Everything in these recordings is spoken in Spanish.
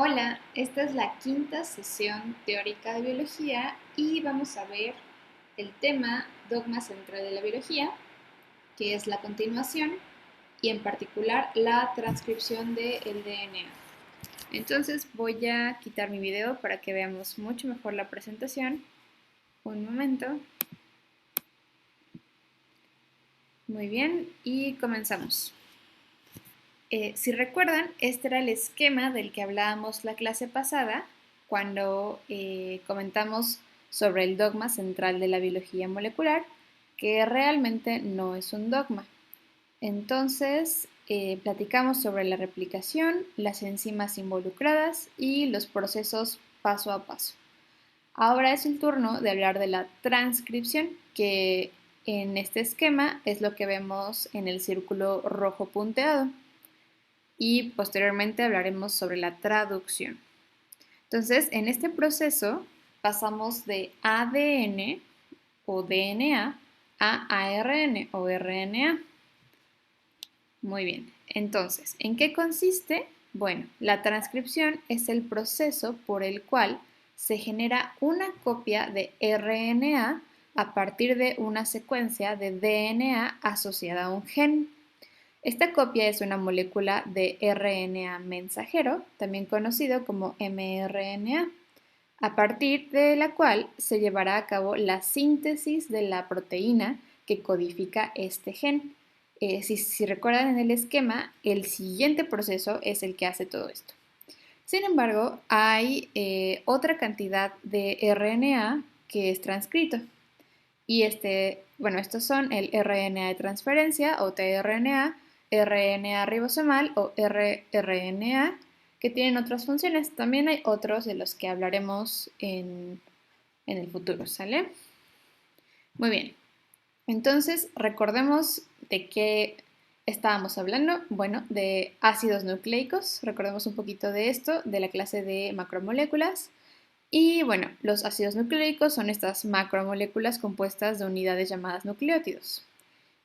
Hola, esta es la quinta sesión teórica de biología y vamos a ver el tema dogma central de la biología, que es la continuación y en particular la transcripción del DNA. Entonces voy a quitar mi video para que veamos mucho mejor la presentación. Un momento. Muy bien, y comenzamos. Si recuerdan, este era el esquema del que hablábamos la clase pasada cuando comentamos sobre el dogma central de la biología molecular, que realmente no es un dogma. Entonces, platicamos sobre la replicación, las enzimas involucradas y los procesos paso a paso. Ahora es el turno de hablar de la transcripción, que en este esquema es lo que vemos en el círculo rojo punteado y posteriormente hablaremos sobre la traducción. Entonces, en este proceso pasamos de ADN o DNA a ARN o RNA. Muy bien, entonces, ¿en qué consiste? Bueno, la transcripción es el proceso por el cual se genera una copia de RNA a partir de una secuencia de DNA asociada a un gen. Esta copia es una molécula de RNA mensajero, también conocido como mRNA, a partir de la cual se llevará a cabo la síntesis de la proteína que codifica este gen. Si recuerdan en el esquema, el siguiente proceso es el que hace todo esto. Sin embargo, hay otra cantidad de RNA que es transcrito. Y estos son el RNA de transferencia o tRNA, RNA ribosomal o rRNA, que tienen otras funciones. También hay otros de los que hablaremos en el futuro, ¿sale? Muy bien. Entonces, recordemos de qué estábamos hablando. Bueno, de ácidos nucleicos. Recordemos un poquito de esto, de la clase de macromoléculas. Y bueno, los ácidos nucleicos son estas macromoléculas compuestas de unidades llamadas nucleótidos.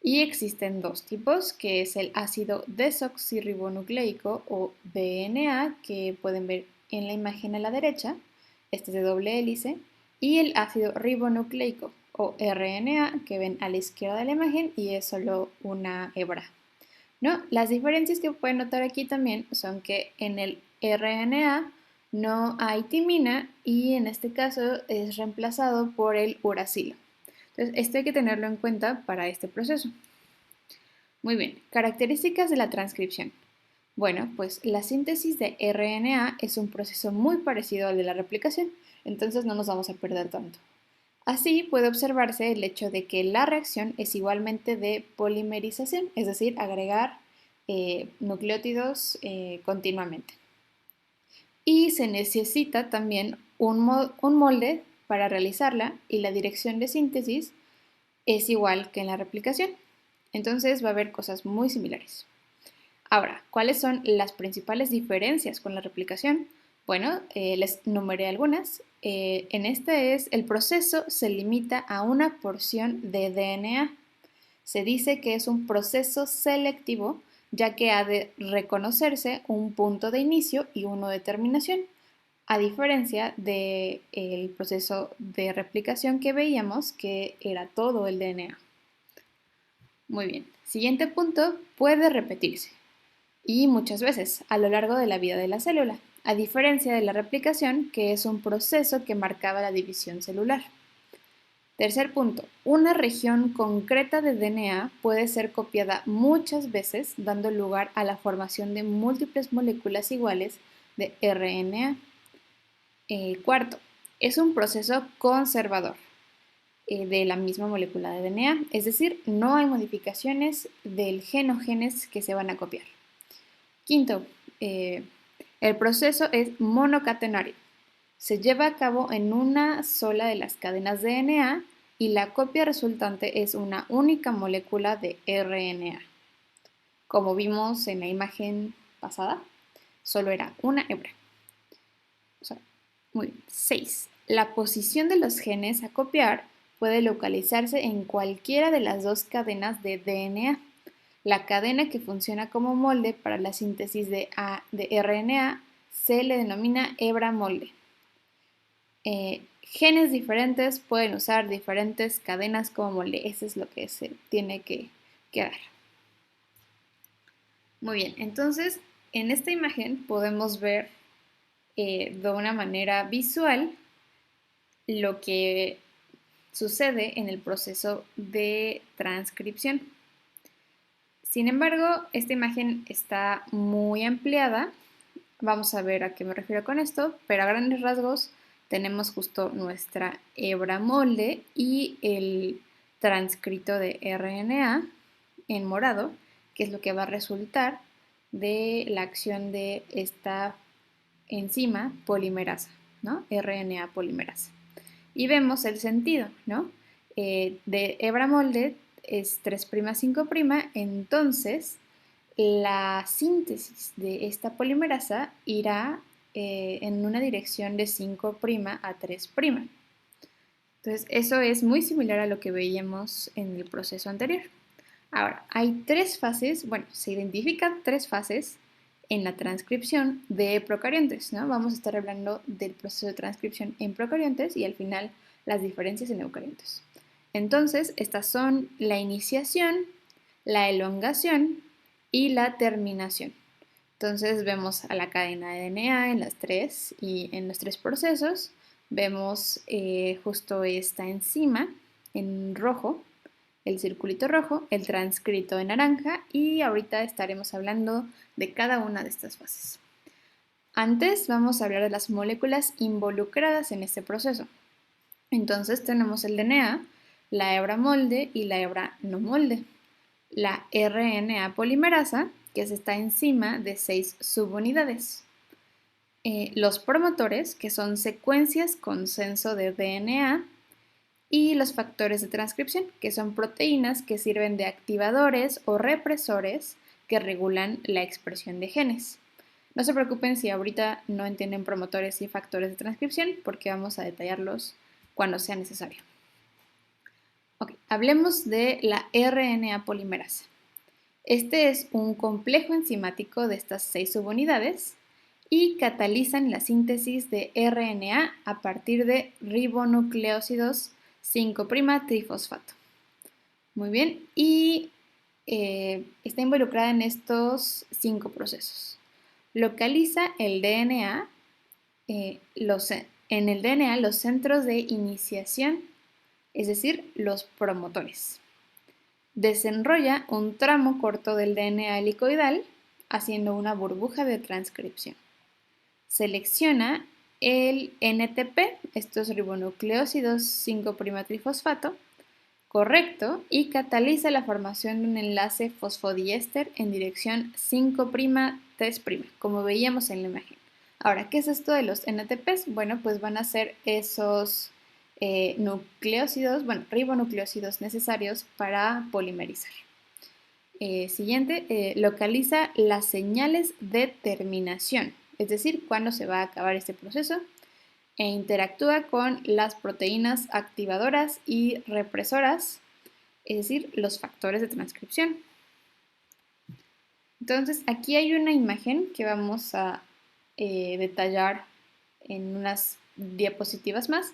Y existen dos tipos, que es el ácido desoxirribonucleico o DNA, que pueden ver en la imagen a la derecha, este es de doble hélice, y el ácido ribonucleico o RNA, que ven a la izquierda de la imagen y es solo una hebra. ¿No? Las diferencias que pueden notar aquí también son que en el RNA no hay timina y en este caso es reemplazado por el uracilo. Entonces, esto hay que tenerlo en cuenta para este proceso. Muy bien, características de la transcripción. Bueno, pues la síntesis de RNA es un proceso muy parecido al de la replicación, entonces no nos vamos a perder tanto. Así puede observarse el hecho de que la reacción es igualmente de polimerización, es decir, agregar nucleótidos continuamente. Y se necesita también un molde para realizarla y la dirección de síntesis es igual que en la replicación. Entonces va a haber cosas muy similares. Ahora, ¿cuáles son las principales diferencias con la replicación? Bueno, les numeré algunas. En este el proceso se limita a una porción de DNA. Se dice que es un proceso selectivo, ya que ha de reconocerse un punto de inicio y uno de terminación, a diferencia del proceso de replicación que veíamos, que era todo el DNA. Muy bien, siguiente punto, puede repetirse y muchas veces a lo largo de la vida de la célula, a diferencia de la replicación, que es un proceso que marcaba la división celular. Tercer punto, una región concreta de DNA puede ser copiada muchas veces, dando lugar a la formación de múltiples moléculas iguales de RNA. Cuarto, es un proceso conservador de la misma molécula de DNA, es decir, no hay modificaciones del gen o genes que se van a copiar. Quinto, el proceso es monocatenario. Se lleva a cabo en una sola de las cadenas de DNA y la copia resultante es una única molécula de RNA. Como vimos en la imagen pasada, solo era una hebra. Muy bien. 6. La posición de los genes a copiar puede localizarse en cualquiera de las dos cadenas de DNA. La cadena que funciona como molde para la síntesis de RNA se le denomina hebra molde. Genes diferentes pueden usar diferentes cadenas como molde. Eso es lo que se tiene que dar. Muy bien, entonces en esta imagen podemos ver de una manera visual lo que sucede en el proceso de transcripción. Sin embargo, esta imagen está muy ampliada. Vamos a ver a qué me refiero con esto, pero a grandes rasgos tenemos justo nuestra hebra molde y el transcrito de RNA en morado, que es lo que va a resultar de la acción de esta enzima polimerasa, ¿no? RNA polimerasa. Y vemos el sentido, ¿no? De hebra molde es 3' 5', entonces la síntesis de esta polimerasa irá en una dirección de 5' a 3'. Entonces, eso es muy similar a lo que veíamos en el proceso anterior. Ahora, hay 3 fases, bueno, se identifican 3 fases en la transcripción de procariontes, ¿no? Vamos a estar hablando del proceso de transcripción en procariontes y al final las diferencias en eucariontes. Entonces, estas son la iniciación, la elongación y la terminación. Entonces vemos a la cadena de DNA en las 3 y en los 3 procesos vemos justo esta enzima en rojo, el circulito rojo, el transcrito en naranja y ahorita estaremos hablando de cada una de estas fases. Antes vamos a hablar de las moléculas involucradas en este proceso. Entonces tenemos el DNA, la hebra molde y la hebra no molde. La RNA polimerasa, que es esta enzima de 6 subunidades. Los promotores, que son secuencias con censo de DNA, y los factores de transcripción, que son proteínas que sirven de activadores o represores que regulan la expresión de genes. No se preocupen si ahorita no entienden promotores y factores de transcripción, porque vamos a detallarlos cuando sea necesario. Okay, hablemos de la RNA polimerasa. Este es un complejo enzimático de estas 6 subunidades y catalizan la síntesis de RNA a partir de ribonucleósidos 5' trifosfato. Muy bien, y está involucrada en estos 5 procesos. Localiza el DNA, en el DNA los centros de iniciación, es decir, los promotores. Desenrolla un tramo corto del DNA helicoidal haciendo una burbuja de transcripción. Selecciona el NTP, estos ribonucleósidos 5' trifosfato, correcto, y cataliza la formación de un enlace fosfodiéster en dirección 5' 3', como veíamos en la imagen. Ahora, ¿qué es esto de los NTPs? Bueno, pues van a ser esos nucleósidos, ribonucleósidos necesarios para polimerizar. Siguiente, localiza las señales de terminación, es decir, cuándo se va a acabar este proceso, e interactúa con las proteínas activadoras y represoras, es decir, los factores de transcripción. Entonces, aquí hay una imagen que vamos a detallar en unas diapositivas más.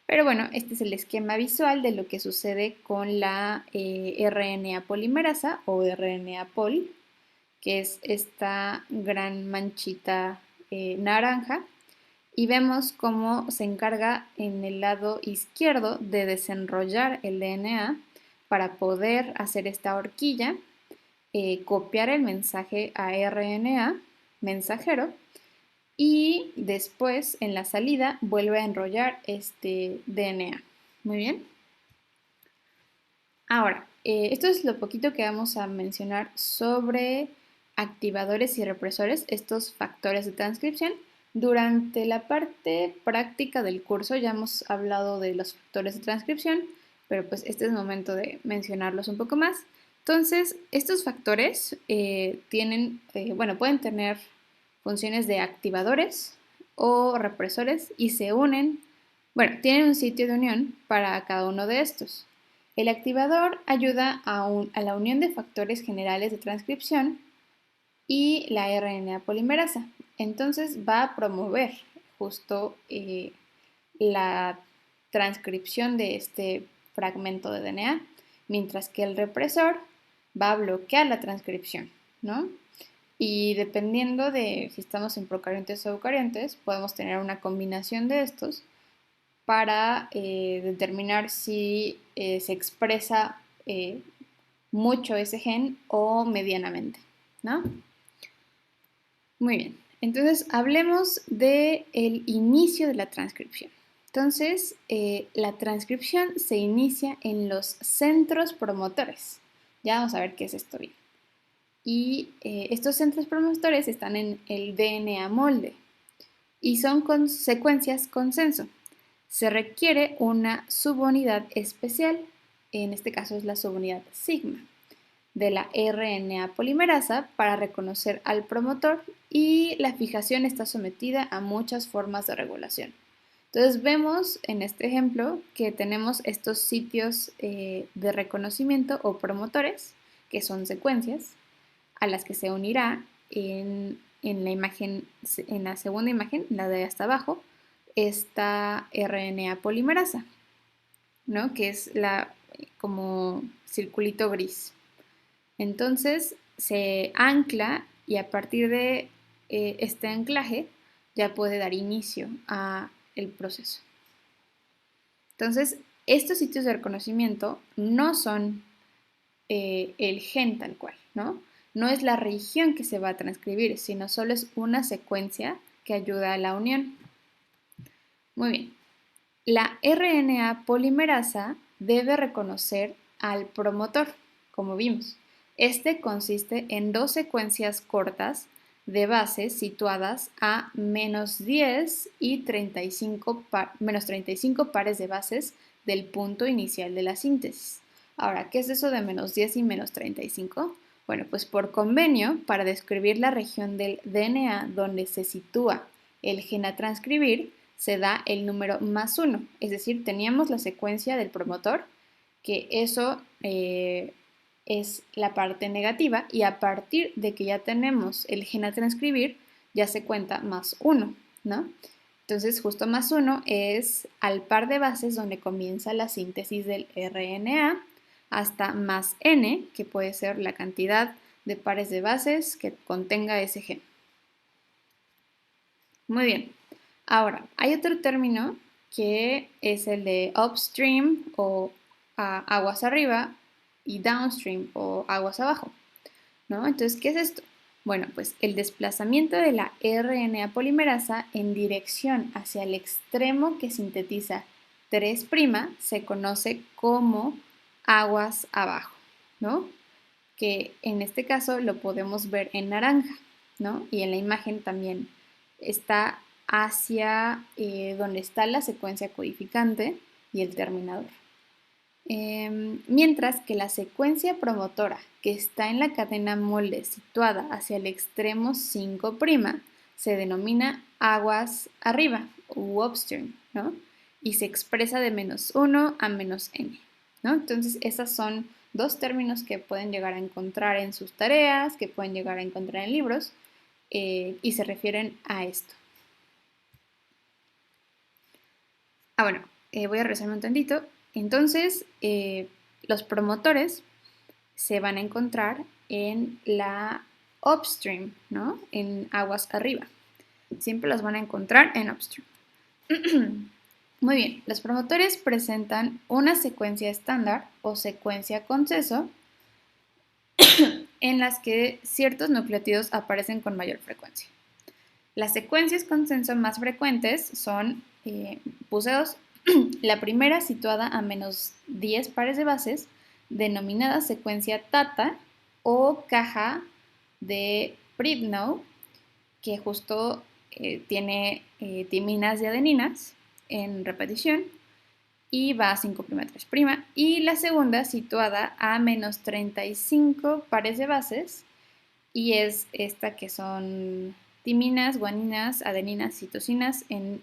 Pero bueno, este es el esquema visual de lo que sucede con la RNA polimerasa o RNA pol, que es esta gran manchita naranja. Y vemos cómo se encarga en el lado izquierdo de desenrollar el DNA para poder hacer esta horquilla, copiar el mensaje a RNA mensajero y después en la salida vuelve a enrollar este DNA. Muy bien. Ahora, esto es lo poquito que vamos a mencionar sobre activadores y represores, estos factores de transcripción. Durante la parte práctica del curso ya hemos hablado de los factores de transcripción, pero pues este es el momento de mencionarlos un poco más. Entonces, estos factores pueden tener funciones de activadores o represores y se unen, tienen un sitio de unión para cada uno de estos. El activador ayuda a la unión de factores generales de transcripción y la RNA polimerasa. entonces va a promover justo la transcripción de este fragmento de DNA, mientras que el represor va a bloquear la transcripción, ¿no? Y dependiendo de si estamos en procariontes o eucariontes, podemos tener una combinación de estos para determinar si se expresa mucho ese gen o medianamente, ¿no? Muy bien, entonces hablemos del inicio de la transcripción. Entonces, la transcripción se inicia en los centros promotores. Ya vamos a ver qué es esto bien. Y estos centros promotores están en el DNA molde y son secuencias consenso. Se requiere una subunidad especial, en este caso es la subunidad sigma, de la RNA polimerasa para reconocer al promotor y la fijación está sometida a muchas formas de regulación. Entonces vemos en este ejemplo que tenemos estos sitios de reconocimiento o promotores, que son secuencias, a las que se unirá en la imagen, en la segunda imagen, la de hasta abajo, esta RNA polimerasa, ¿no? Que es la como circulito gris. Entonces se ancla y a partir de este anclaje ya puede dar inicio a el proceso. Entonces, estos sitios de reconocimiento no son el gen tal cual, ¿no? No es la región que se va a transcribir, sino solo es una secuencia que ayuda a la unión. Muy bien. La RNA polimerasa debe reconocer al promotor, como vimos. Este consiste en dos secuencias cortas de bases situadas a menos 10 y 35 menos 35 pares de bases del punto inicial de la síntesis. Ahora, ¿qué es eso de menos 10 y menos 35? Bueno, pues por convenio, para describir la región del DNA donde se sitúa el gen a transcribir, se da el número más 1, es decir, teníamos la secuencia del promotor, que eso es la parte negativa, y a partir de que ya tenemos el gen a transcribir, ya se cuenta más 1, ¿no? Entonces, justo más 1 es al par de bases donde comienza la síntesis del RNA, hasta más n, que puede ser la cantidad de pares de bases que contenga ese gen. Muy bien. Ahora, hay otro término que es el de upstream o aguas arriba y downstream o aguas abajo, ¿no? Entonces, ¿qué es esto? Bueno, pues el desplazamiento de la RNA polimerasa en dirección hacia el extremo que sintetiza 3' se conoce como aguas abajo, ¿no? Que en este caso lo podemos ver en naranja, ¿no? Y en la imagen también está hacia donde está la secuencia codificante y el terminador. Mientras que la secuencia promotora que está en la cadena molde situada hacia el extremo 5' se denomina aguas arriba u upstream, ¿no? Y se expresa de menos 1 a menos n, ¿no? Entonces, esos son dos términos que pueden llegar a encontrar en sus tareas, que pueden llegar a encontrar en libros, y se refieren a esto. Bueno, voy a regresarme un tantito. Entonces, los promotores se van a encontrar en la upstream, ¿no? En aguas arriba. Siempre los van a encontrar en upstream. Muy bien, los promotores presentan una secuencia estándar o secuencia consenso en las que ciertos nucleótidos aparecen con mayor frecuencia. Las secuencias consenso más frecuentes son, puse dos. La primera situada a menos 10 pares de bases, denominada secuencia TATA o caja de Pridnow, que justo tiene timinas y adeninas en repetición y va a 5'3'. Y la segunda situada a menos 35 pares de bases y es esta que son timinas, guaninas, adeninas, citosinas en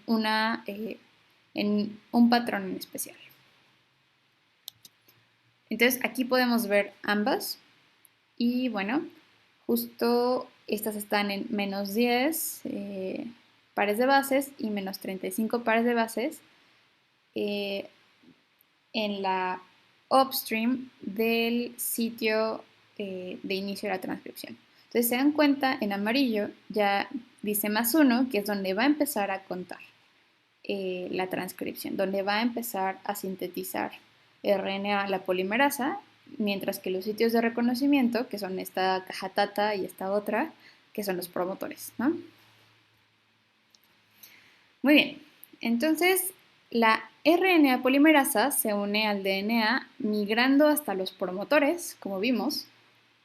un patrón en especial. Entonces aquí podemos ver ambas y bueno, justo estas están en menos 10 pares de bases y menos 35 pares de bases en la upstream del sitio de inicio de la transcripción. Entonces se dan cuenta, en amarillo ya dice +1, que es donde va a empezar a contar la transcripción, donde va a empezar a sintetizar RNA la polimerasa, mientras que los sitios de reconocimiento, que son esta caja Tata y esta otra, que son los promotores, ¿no? Muy bien, entonces la RNA polimerasa se une al DNA migrando hasta los promotores, como vimos.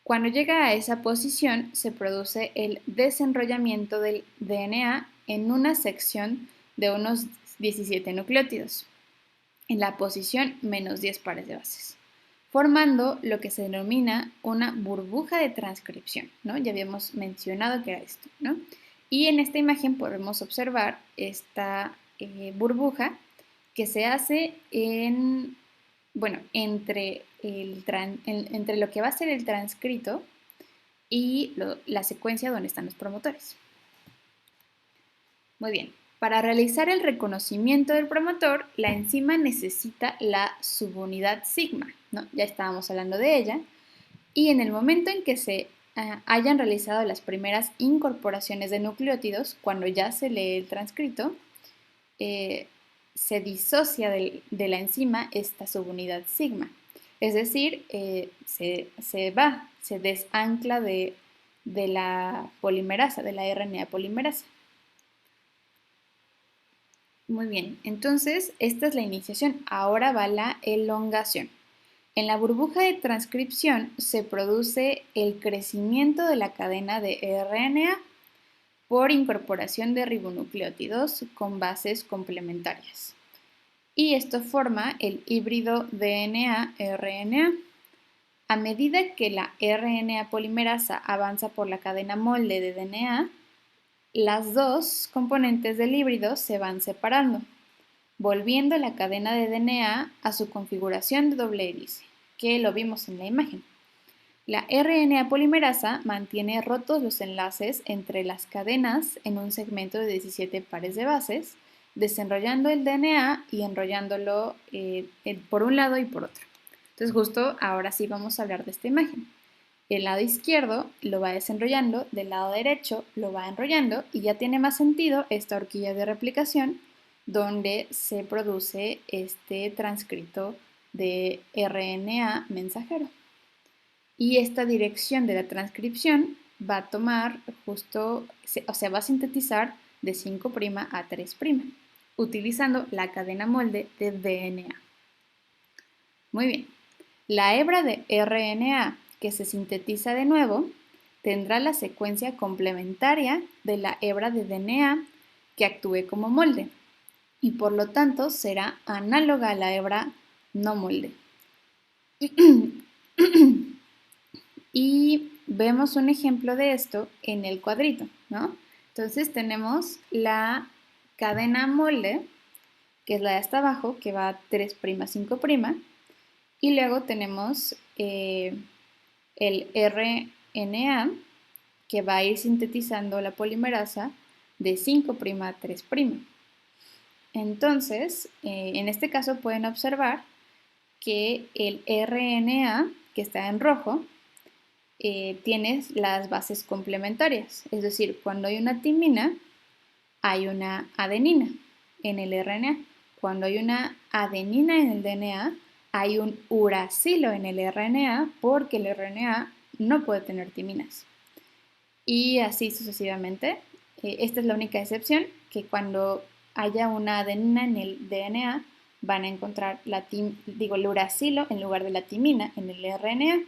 Cuando llega a esa posición, se produce el desenrollamiento del DNA en una sección de unos 17 nucleótidos, en la posición menos 10 pares de bases, formando lo que se denomina una burbuja de transcripción, ¿no? Ya habíamos mencionado que era esto, ¿no? Y en esta imagen podemos observar esta burbuja que se hace entre lo que va a ser el transcrito y la secuencia donde están los promotores. Muy bien, para realizar el reconocimiento del promotor, la enzima necesita la subunidad sigma, ¿no? Ya estábamos hablando de ella, y en el momento en que se hayan realizado las primeras incorporaciones de nucleótidos, cuando ya se lee el transcrito, se disocia de la enzima esta subunidad sigma. Es decir, se desancla de la polimerasa, de la RNA polimerasa. Muy bien, entonces esta es la iniciación. Ahora va la elongación. En la burbuja de transcripción se produce el crecimiento de la cadena de RNA por incorporación de ribonucleótidos con bases complementarias. Y esto forma el híbrido DNA-RNA. A medida que la RNA polimerasa avanza por la cadena molde de DNA, las dos componentes del híbrido se van separando, volviendo la cadena de DNA a su configuración de doble hélice, que lo vimos en la imagen. La RNA polimerasa mantiene rotos los enlaces entre las cadenas en un segmento de 17 pares de bases, desenrollando el DNA y enrollándolo por un lado y por otro. Entonces justo ahora sí vamos a hablar de esta imagen. El lado izquierdo lo va desenrollando, del lado derecho lo va enrollando y ya tiene más sentido esta horquilla de replicación donde se produce este transcrito de RNA mensajero. Y esta dirección de la transcripción va a tomar va a sintetizar de 5' a 3', utilizando la cadena molde de DNA. Muy bien, la hebra de RNA que se sintetiza de nuevo tendrá la secuencia complementaria de la hebra de DNA que actúe como molde y por lo tanto será análoga a la hebra no molde. Y vemos un ejemplo de esto en el cuadrito, ¿no? Entonces tenemos la cadena molde, que es la de hasta abajo, que va a 3', 5', y luego tenemos el RNA, que va a ir sintetizando la polimerasa de 5' a 3'. Entonces, en este caso pueden observar que el RNA, que está en rojo, tienes las bases complementarias, es decir, cuando hay una timina, hay una adenina en el RNA. Cuando hay una adenina en el DNA, hay un uracilo en el RNA porque el RNA no puede tener timinas. Y así sucesivamente. Esta es la única excepción, que cuando haya una adenina en el DNA, van a encontrar el uracilo en lugar de la timina en el RNA.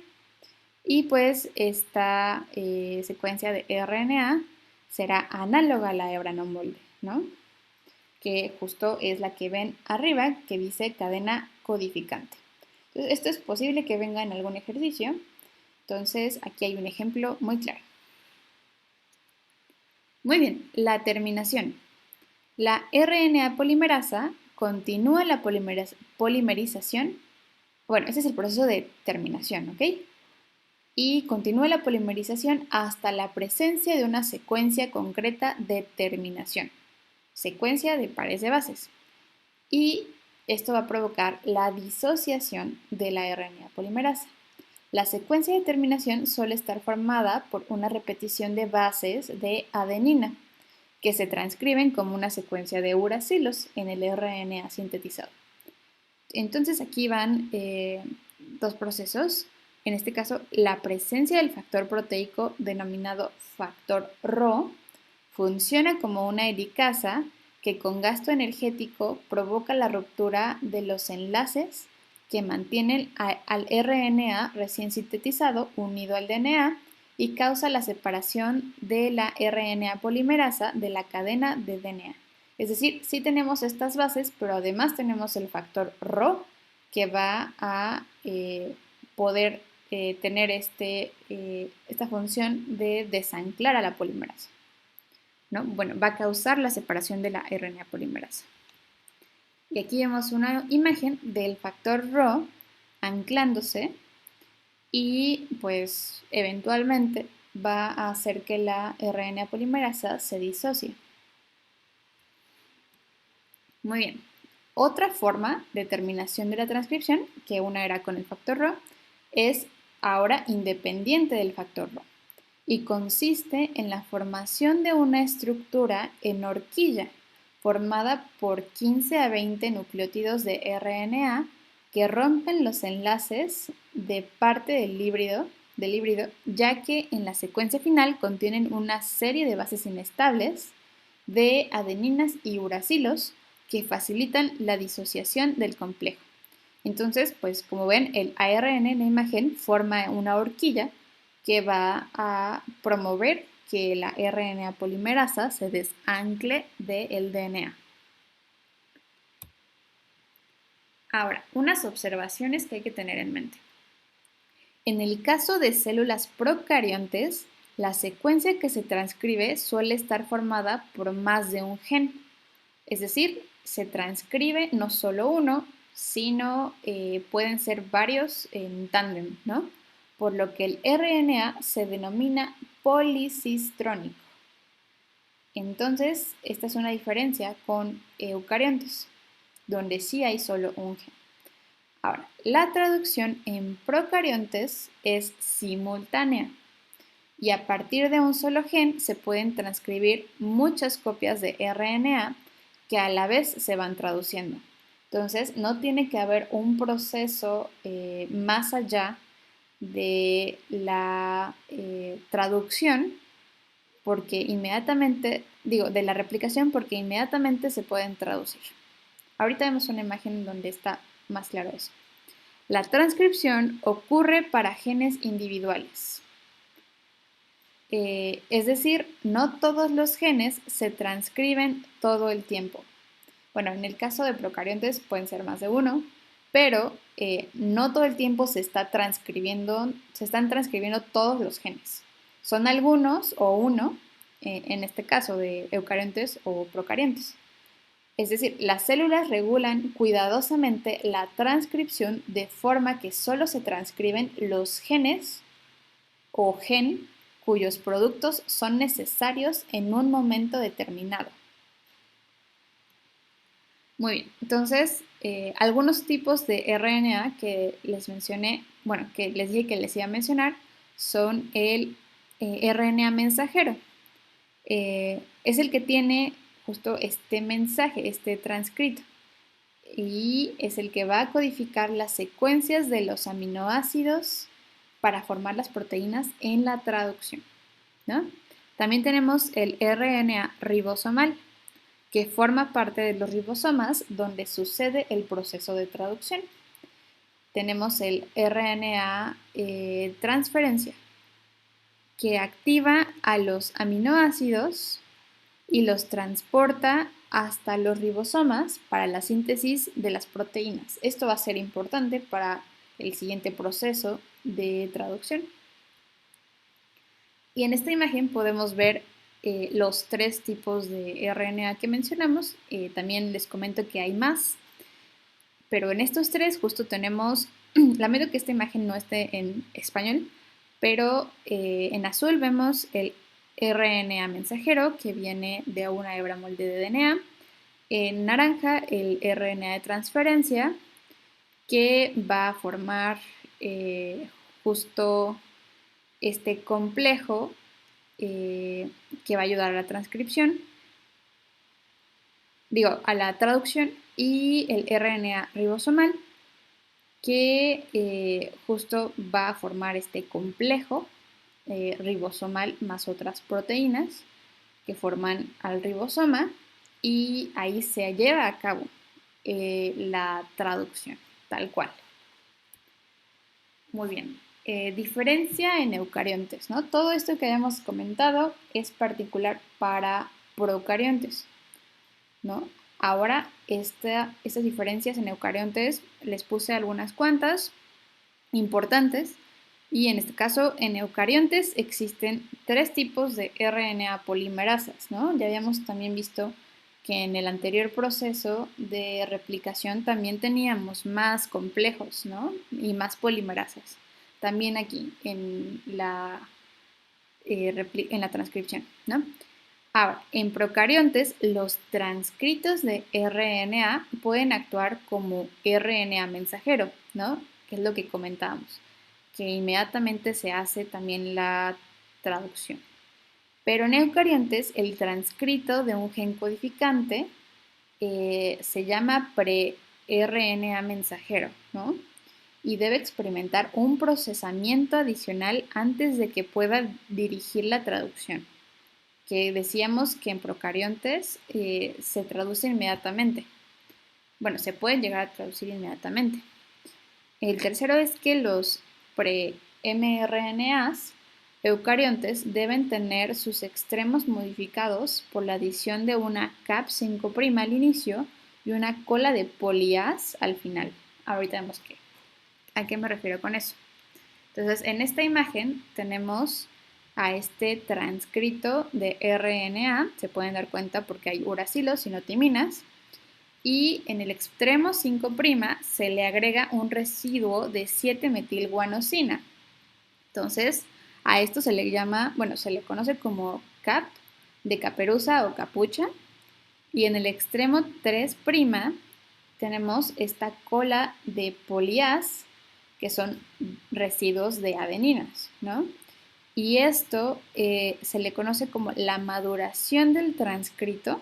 Y pues esta secuencia de RNA será análoga a la hebra no molde, ¿no? Que justo es la que ven arriba, que dice cadena codificante. Entonces, esto es posible que venga en algún ejercicio. Entonces, aquí hay un ejemplo muy claro. Muy bien, la terminación. La RNA polimerasa continúa la polimerización. Bueno, ese es el proceso de terminación, ¿ok? y continúa la polimerización hasta la presencia de una secuencia concreta de terminación, secuencia de pares de bases. Y esto va a provocar la disociación de la RNA polimerasa. La secuencia de terminación suele estar formada por una repetición de bases de adenina, que se transcriben como una secuencia de uracilos en el RNA sintetizado. Entonces aquí van dos procesos. En este caso, la presencia del factor proteico denominado factor Rho funciona como una helicasa que con gasto energético provoca la ruptura de los enlaces que mantienen al RNA recién sintetizado unido al DNA y causa la separación de la RNA polimerasa de la cadena de DNA. Es decir, sí tenemos estas bases, pero además tenemos el factor Rho que va a poder tener esta función de desanclar a la polimerasa, ¿no? Bueno, va a causar la separación de la RNA polimerasa. Y aquí vemos una imagen del factor Rho anclándose y pues eventualmente va a hacer que la RNA polimerasa se disocie. Muy bien. Otra forma de terminación de la transcripción, que una era con el factor Rho, es ahora independiente del factor Rho y consiste en la formación de una estructura en horquilla formada por 15 a 20 nucleótidos de RNA que rompen los enlaces de parte del híbrido, ya que en la secuencia final contienen una serie de bases inestables de adeninas y uracilos que facilitan la disociación del complejo. Entonces, pues como ven, el ARN en la imagen forma una horquilla que va a promover que la RNA polimerasa se desancle del DNA. Ahora, unas observaciones que hay que tener en mente. En el caso de células procariontes, la secuencia que se transcribe suele estar formada por más de un gen. Es decir, se transcribe no solo uno, sino pueden ser varios en tándem, ¿no? Por lo que el RNA se denomina policistrónico. Entonces, esta es una diferencia con eucariontes, donde sí hay solo un gen. Ahora, la traducción en procariontes es simultánea y a partir de un solo gen se pueden transcribir muchas copias de RNA que a la vez se van traduciendo. Entonces, no tiene que haber un proceso más allá de la traducción, porque inmediatamente, de la replicación, porque inmediatamente se pueden traducir. Ahorita vemos una imagen donde está más claro eso. La transcripción ocurre para genes individuales. Es decir, no todos los genes se transcriben todo el tiempo. Bueno, en el caso de procariontes pueden ser más de uno, pero no todo el tiempo se están transcribiendo todos los genes. Son algunos o uno, en este caso de eucariontes o procariontes. Es decir, las células regulan cuidadosamente la transcripción de forma que solo se transcriben los genes o gen cuyos productos son necesarios en un momento determinado. Muy bien, entonces algunos tipos de RNA que les mencioné, bueno, que les dije que les iba a mencionar, son el RNA mensajero. Es el que tiene justo este mensaje, este transcrito, y es el que va a codificar las secuencias de los aminoácidos para formar las proteínas en la traducción, ¿no? También tenemos el RNA ribosomal, que forma parte de los ribosomas donde sucede el proceso de traducción. Tenemos el RNA transferencia, que activa a los aminoácidos y los transporta hasta los ribosomas para la síntesis de las proteínas. Esto va a ser importante para el siguiente proceso de traducción. Y en esta imagen podemos ver los tres tipos de RNA que mencionamos. También les comento que hay más, pero en estos tres justo tenemos, lamento que esta imagen no esté en español, pero en azul vemos el RNA mensajero que viene de una hebra molde de DNA. En naranja el RNA de transferencia que va a formar justo este complejo que va a ayudar a la transcripción, a la traducción, y el RNA ribosomal que justo va a formar este complejo ribosomal más otras proteínas que forman al ribosoma y ahí se lleva a cabo la traducción, tal cual. Muy bien. Diferencia en eucariontes, ¿no? Todo esto que hayamos comentado es particular para procariontes, ¿no? Ahora, estas diferencias en eucariontes les puse algunas cuantas importantes y en este caso en eucariontes existen 3 tipos de RNA polimerasas, ¿no? Ya habíamos también visto que en el anterior proceso de replicación también teníamos más complejos, ¿no? Y más polimerasas. También aquí en la transcripción, ¿no? Ahora, en procariontes, los transcritos de RNA pueden actuar como RNA mensajero, ¿no? Que es lo que comentábamos, que inmediatamente se hace también la traducción. Pero en eucariontes, el transcrito de un gen codificante se llama pre-RNA mensajero, ¿no? Y debe experimentar un procesamiento adicional antes de que pueda dirigir la traducción, que decíamos que en procariontes se traduce inmediatamente. Bueno, se pueden llegar a traducir inmediatamente. El tercero es que los pre-mRNAs eucariontes deben tener sus extremos modificados por la adición de una Cap5' al inicio y una cola de polias al final. Ahorita vemos a qué me refiero con eso. Entonces, en esta imagen tenemos a este transcrito de RNA, se pueden dar cuenta porque hay uracilos y no timinas, y en el extremo 5' se le agrega un residuo de 7-metilguanosina. Entonces, a esto se le llama, se le conoce como cap de caperuza o capucha, y en el extremo 3' tenemos esta cola de polias, que son residuos de adeninas, ¿no? Y esto se le conoce como la maduración del transcrito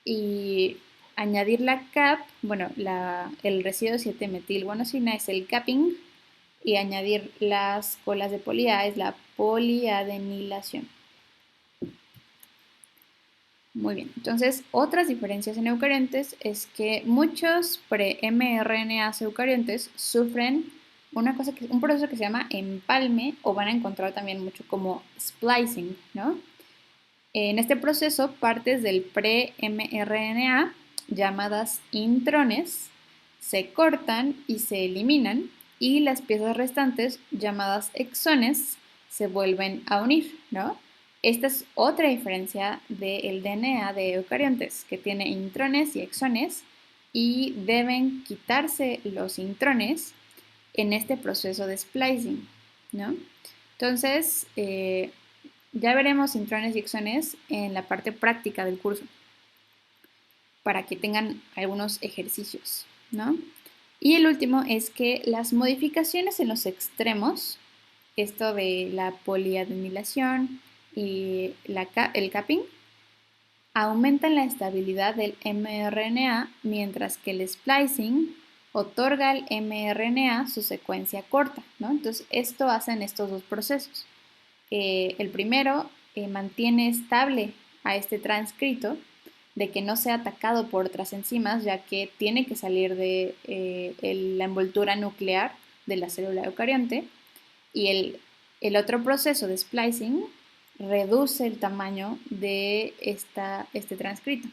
y añadir la cap, el residuo 7-metilguanosina es el capping y añadir las colas de polía es la poliadenilación. Muy bien, entonces otras diferencias en eucariontes es que muchos pre-mRNAs eucariontes sufren un proceso que se llama empalme o van a encontrar también mucho como splicing, ¿no? En este proceso, partes del pre-mRNA llamadas intrones se cortan y se eliminan y las piezas restantes llamadas exones se vuelven a unir, ¿no? Esta es otra diferencia del DNA de eucariontes, que tiene intrones y exones y deben quitarse los intrones en este proceso de splicing, ¿no? Entonces, ya veremos intrones y exones en la parte práctica del curso, para que tengan algunos ejercicios, ¿no? Y el último es que las modificaciones en los extremos, esto de la poliadenilación y el capping, aumentan la estabilidad del mRNA, mientras que el splicing otorga al mRNA su secuencia corta, ¿no? Entonces, esto hacen estos dos procesos. El primero mantiene estable a este transcrito de que no sea atacado por otras enzimas, ya que tiene que salir de la envoltura nuclear de la célula eucarionte. Y el otro proceso de splicing reduce el tamaño de este transcrito.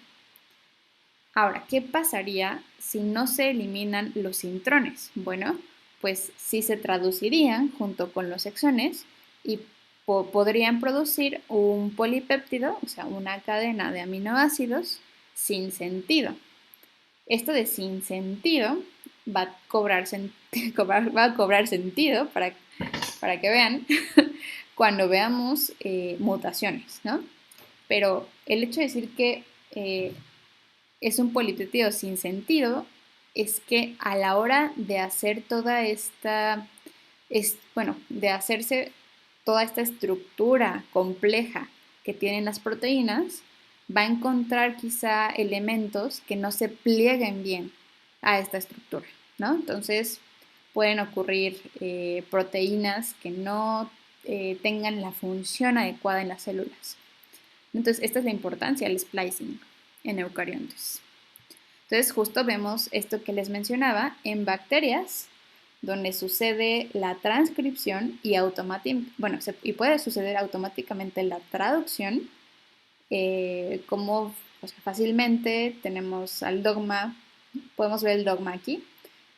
Ahora, ¿qué pasaría si no se eliminan los intrones? Bueno, pues sí se traducirían junto con los exones y podrían producir un polipéptido, o sea, una cadena de aminoácidos sin sentido. Esto de sin sentido va a cobrar sentido para para que vean, cuando veamos mutaciones, ¿no? Pero el hecho de decir que es un polipéptido sin sentido es que a la hora de hacer toda esta, de hacerse toda esta estructura compleja que tienen las proteínas, va a encontrar quizá elementos que no se plieguen bien a esta estructura, ¿no? Entonces pueden ocurrir proteínas que no tengan la función adecuada en las células. Entonces, esta es la importancia del splicing en eucariontes. Entonces, justo vemos esto que les mencionaba en bacterias, donde sucede la transcripción y y puede suceder automáticamente la traducción, como fácilmente tenemos al dogma, podemos ver el dogma aquí.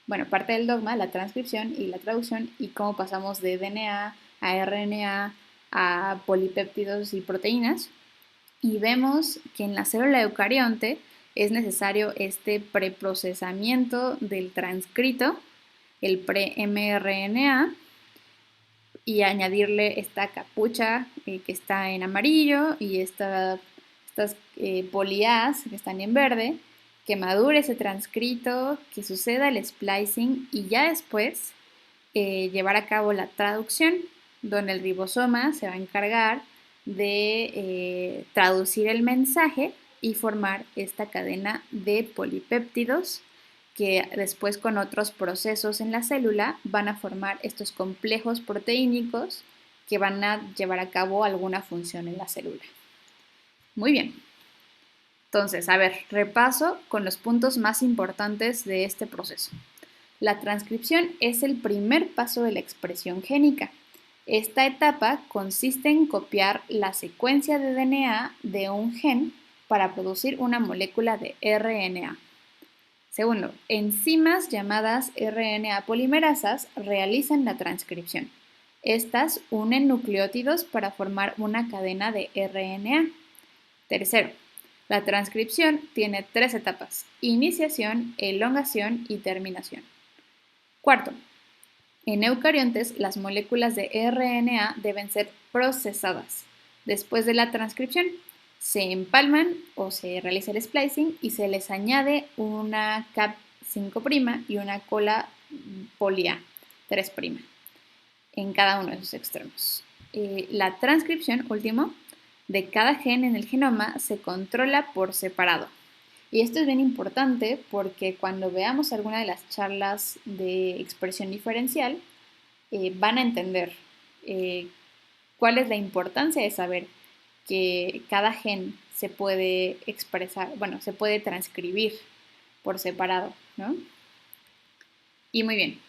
Bueno, parte del dogma, la transcripción y la traducción, y cómo pasamos de DNA a RNA a polipéptidos y proteínas. Y vemos que en la célula eucarionte es necesario este preprocesamiento del transcrito, el pre-mRNA, y añadirle esta capucha que está en amarillo y estas polias que están en verde, que madure ese transcrito, que suceda el splicing y ya después llevar a cabo la traducción, donde el ribosoma se va a encargar de traducir el mensaje y formar esta cadena de polipéptidos que después con otros procesos en la célula van a formar estos complejos proteínicos que van a llevar a cabo alguna función en la célula. Muy bien. Entonces, a ver, repaso con los puntos más importantes de este proceso. La transcripción es el primer paso de la expresión génica. Esta etapa consiste en copiar la secuencia de DNA de un gen para producir una molécula de RNA. Segundo, enzimas llamadas RNA polimerasas realizan la transcripción. Estas unen nucleótidos para formar una cadena de RNA. Tercero, la transcripción tiene 3 etapas: iniciación, elongación y terminación. Cuarto, en eucariontes las moléculas de RNA deben ser procesadas. Después de la transcripción, se empalman o se realiza el splicing y se les añade una cap 5' y una cola polia 3' en cada uno de sus extremos. La transcripción, último, de cada gen en el genoma se controla por separado. Y esto es bien importante porque cuando veamos alguna de las charlas de expresión diferencial, van a entender cuál es la importancia de saber que cada gen se puede expresar, bueno, se puede transcribir por separado, ¿no? Y muy bien,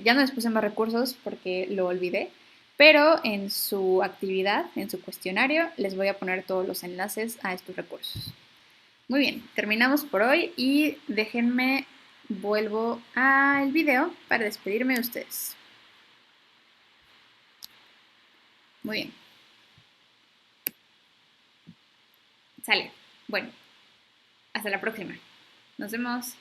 ya no les puse más recursos porque lo olvidé, pero en su actividad, en su cuestionario, les voy a poner todos los enlaces a estos recursos. Muy bien, terminamos por hoy y déjenme, vuelvo al video para despedirme de ustedes. Muy bien. Sale. Bueno, hasta la próxima. Nos vemos.